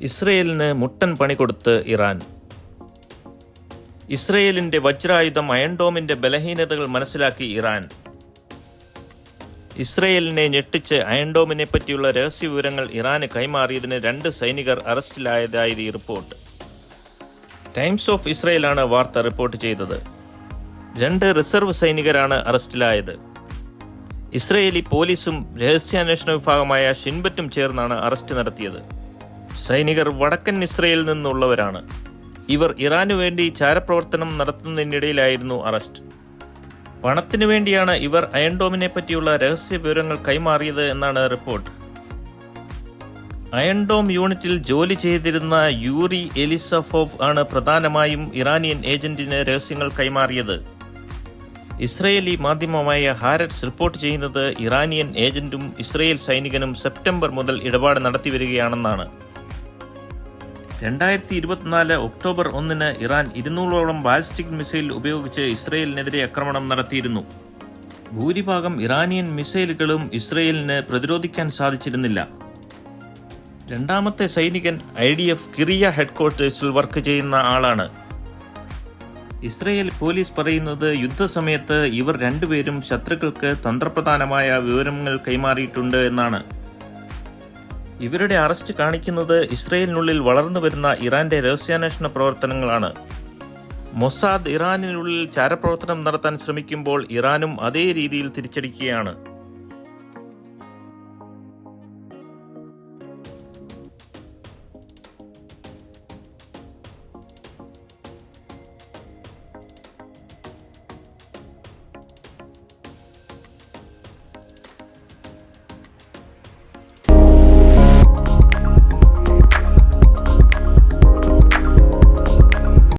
ഇസ്രയേലിന് മുട്ടൻ പണി കൊടുത്ത് ഇറാൻ. ഇസ്രയേലിന്റെ വജ്രായുധം അയൺഡോമിന്റെ ബലഹീനതകൾ മനസ്സിലാക്കി ഇറാൻ. ഇസ്രയേലിനെ ഞെട്ടിച്ച് അയൺഡോമിനെ പറ്റിയുള്ള രഹസ്യ വിവരങ്ങൾ ഇറാന് കൈമാറിയതിന് 2 സൈനികർ അറസ്റ്റിലായതായി റിപ്പോർട്ട്. ടൈംസ് ഓഫ് ഇസ്രയേലാണ് വാർത്ത റിപ്പോർട്ട് ചെയ്തത്. 2 റിസർവ് സൈനികരാണ് അറസ്റ്റിലായത്. ഇസ്രയേലി പോലീസും രഹസ്യാന്വേഷണ വിഭാഗമായ ഷിൻബറ്റും ചേർന്നാണ് അറസ്റ്റ് നടത്തിയത്. സൈനികർ വടക്കൻ ഇസ്രയേലിൽ നിന്നുള്ളവരാണ്. ഇവർ ഇറാനു വേണ്ടി ചാരപ്രവർത്തനം നടത്തുന്നതിനിടയിലായിരുന്നു അറസ്റ്റ്. പണത്തിനു വേണ്ടിയാണ് ഇവർ അയൺഡോമിനെ പറ്റിയുള്ള രഹസ്യ വിവരങ്ങൾ കൈമാറിയത് എന്നാണ് റിപ്പോർട്ട്. അയൺഡോം യൂണിറ്റിൽ ജോലി ചെയ്തിരുന്ന യൂറി എലിസഫോവ് ആണ് പ്രധാനമായും ഇറാനിയൻ ഏജന്റിന് രഹസ്യങ്ങൾ കൈമാറിയത്. ഇസ്രയേലി മാധ്യമമായ ഹാരറ്റ്സ് റിപ്പോർട്ട് ചെയ്യുന്നത് ഇറാനിയൻ ഏജന്റും ഇസ്രയേൽ സൈനികനും സെപ്റ്റംബർ മുതൽ ഇടപാട് നടത്തിവരികയാണെന്നാണ്. 2024 ഒക്ടോബർ 1 ഇറാൻ 200ഓളം ബാലിസ്റ്റിക് മിസൈൽ ഉപയോഗിച്ച് ഇസ്രയേലിനെതിരെ ആക്രമണം നടത്തിയിരുന്നു. ഭൂരിഭാഗം ഇറാനിയൻ മിസൈലുകളും ഇസ്രയേലിന് പ്രതിരോധിക്കാൻ സാധിച്ചിരുന്നില്ല. 2ാമത്തെ സൈനികൻ IDF കിറിയ ഹെഡ്ക്വാർട്ടേഴ്സിൽ വർക്ക് ചെയ്യുന്ന ആളാണ്. ഇസ്രയേൽ പോലീസ് പറയുന്നത് യുദ്ധസമയത്ത് ഇവർ 2 പേരും ശത്രുക്കൾക്ക് തന്ത്രപ്രധാനമായ വിവരങ്ങൾ കൈമാറിയിട്ടുണ്ട് എന്നാണ്. ഇവരുടെ അറസ്റ്റ് കാണിക്കുന്നത് ഇസ്രയേലിനുള്ളിൽ വളർന്നു വരുന്ന ഇറാന്റെ രഹസ്യാന്വേഷണ പ്രവർത്തനങ്ങളാണ്. മൊസാദ് ഇറാനിനുള്ളിൽ ചാരപ്രവർത്തനം നടത്താൻ ശ്രമിക്കുമ്പോൾ ഇറാനും അതേ രീതിയിൽ തിരിച്ചടിക്കുകയാണ്.